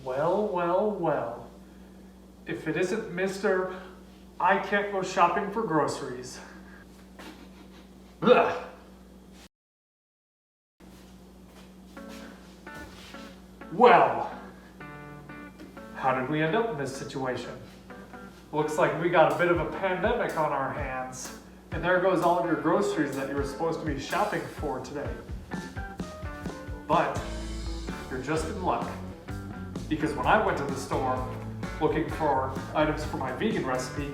Well, well, well. If it isn't Mr. I can't go shopping for groceries. Ugh. Well, how did we end up in this situation? Looks like we got a bit of a pandemic on our hands. And there goes all of your groceries that you were supposed to be shopping for today. But you're just in luck. Because when I went to the store looking for items for my vegan recipe,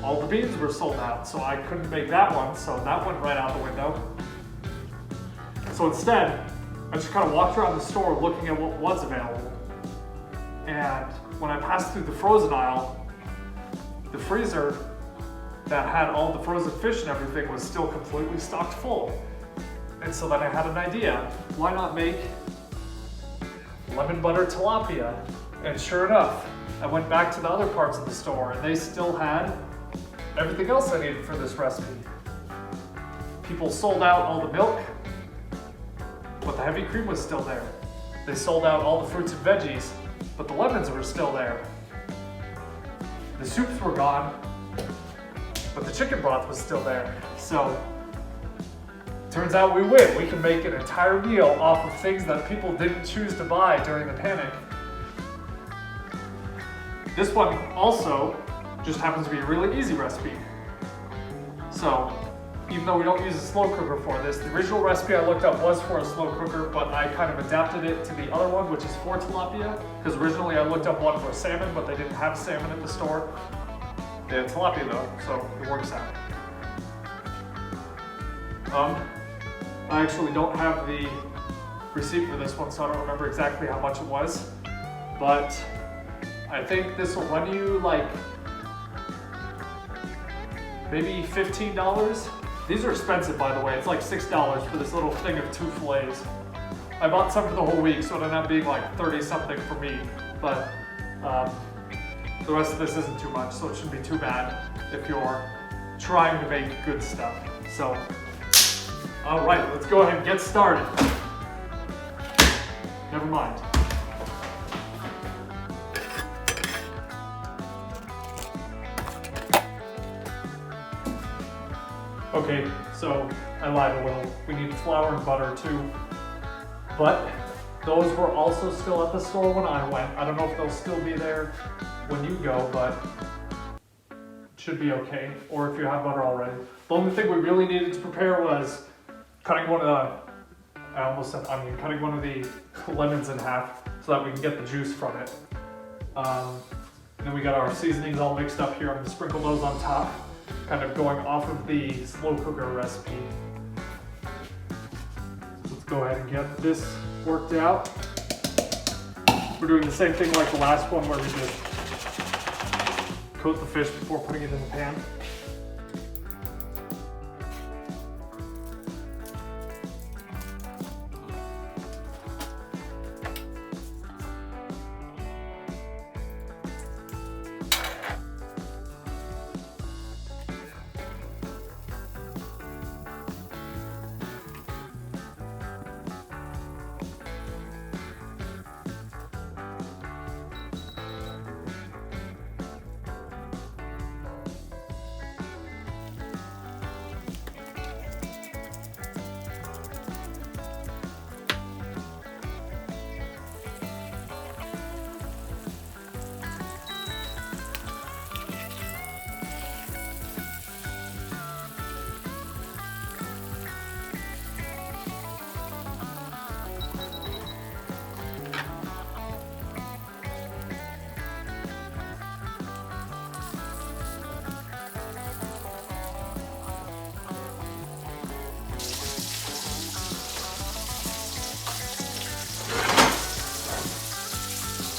all the beans were sold out, so I couldn't make that one, so that went right out the window. So instead, I just kind of walked around the store looking at what was available. And when I passed through the frozen aisle, the freezer that had all the frozen fish and everything was still completely stocked full. And so then I had an idea. Why not make lemon butter tilapia? And sure enough, I went back to the other parts of the store and they still had everything else I needed for this recipe. People sold out all the milk, but the heavy cream was still there. They sold out all the fruits and veggies, but the lemons were still there. The soups were gone, but the chicken broth was still there. So, turns out we win. We can make an entire meal off of things that people didn't choose to buy during the panic. This one also just happens to be a really easy recipe. So, even though we don't use a slow cooker for this, the original recipe I looked up was for a slow cooker, but I kind of adapted it to the other one, which is for tilapia, because originally I looked up one for salmon, but they didn't have salmon at the store. They had tilapia though, so it works out. I actually don't have the receipt for this one, so I don't remember exactly how much it was, but I think this will run you like maybe $15. These are expensive, by the way. It's like $6 for this little thing of 2 fillets. I bought some for the whole week, so it ended up being like 30 something for me, but the rest of this isn't too much, so it shouldn't be too bad if you're trying to make good stuff. So, all right, let's go ahead and get started. Never mind. Okay, so I lied a little. We need flour and butter too. But those were also still at the store when I went. I don't know if they'll still be there when you go, but it should be okay. Or if you have butter already. The only thing we really needed to prepare was cutting one of the, cutting one of the lemons in half so that we can get the juice from it. And then we got our seasonings all mixed up here. I'm gonna sprinkle those on top, kind of going off of the slow cooker recipe. So let's go ahead and get this worked out. We're doing the same thing like the last one where we just coat the fish before putting it in the pan.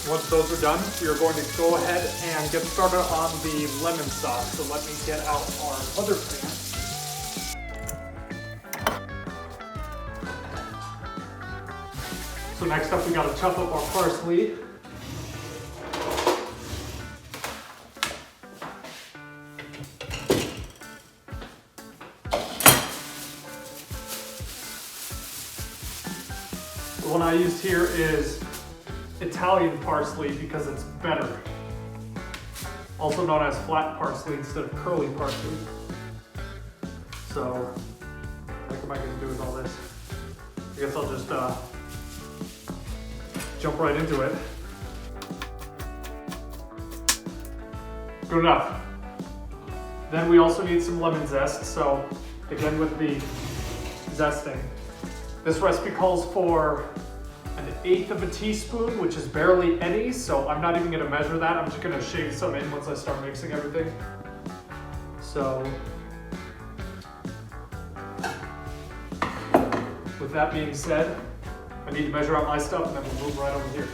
Once those are done, we are going to go ahead and get started on the lemon sauce. So let me get out our other pan. So next up, we got to chop up our parsley. The one I used here is Italian parsley because it's better. Also known as flat parsley instead of curly parsley. So, what am I going to do with all this? I guess I'll just jump right into it. Good enough. Then we also need some lemon zest. So, again with the zesting. This recipe calls for 1/8 of a teaspoon, which is barely any, so I'm not even going to measure that. I'm just going to shake some in once I start mixing everything. So, with that being said, I need to measure out my stuff and then we'll move right over here.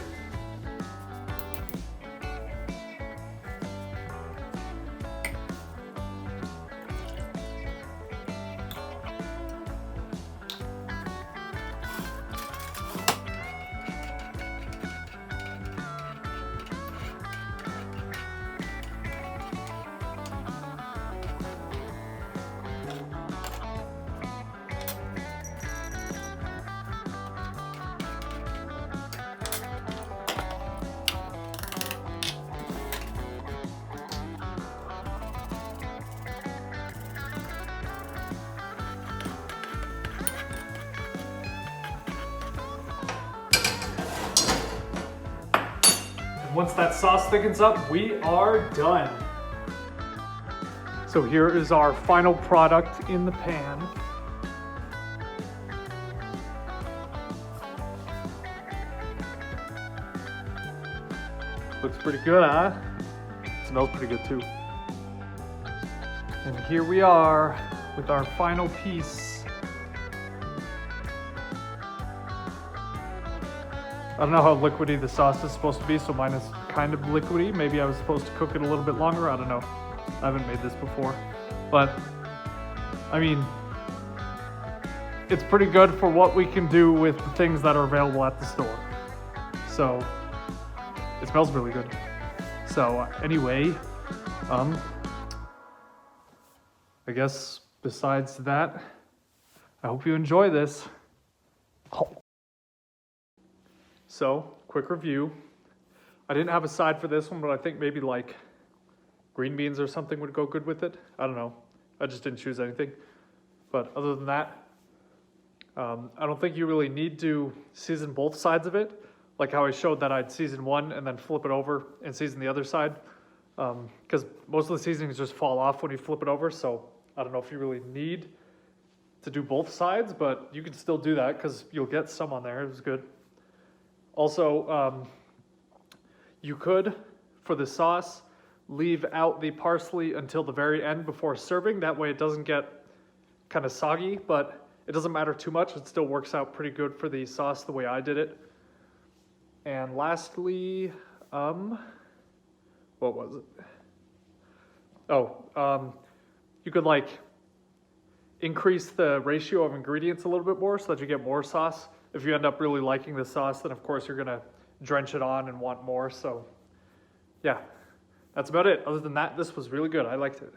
Once that sauce thickens up, we are done. So here is our final product in the pan. Looks pretty good, huh? It smells pretty good too. And here we are with our final piece. I don't know how liquidy the sauce is supposed to be, so mine is kind of liquidy. Maybe I was supposed to cook it a little bit longer, I don't know. I haven't made this before. But, I mean, it's pretty good for what we can do with the things that are available at the store. So, it smells really good. So, anyway, I guess besides that, I hope you enjoy this. So, quick review. I didn't have a side for this one, but I think maybe like green beans or something would go good with it. I don't know. I just didn't choose anything. But other than that, I don't think you really need to season both sides of it. Like how I showed that I'd season one and then flip it over and season the other side. Because most of the seasonings just fall off when you flip it over. So I don't know if you really need to do both sides, but you can still do that because you'll get some on there. It was good. Also, you could, for the sauce, leave out the parsley until the very end before serving. That way it doesn't get kind of soggy, but it doesn't matter too much. It still works out pretty good for the sauce the way I did it. And lastly, what was it? Oh, you could like increase the ratio of ingredients a little bit more so that you get more sauce. If you end up really liking the sauce, then of course you're gonna drench it on and want more. So yeah, that's about it. Other than that, this was really good. I liked it.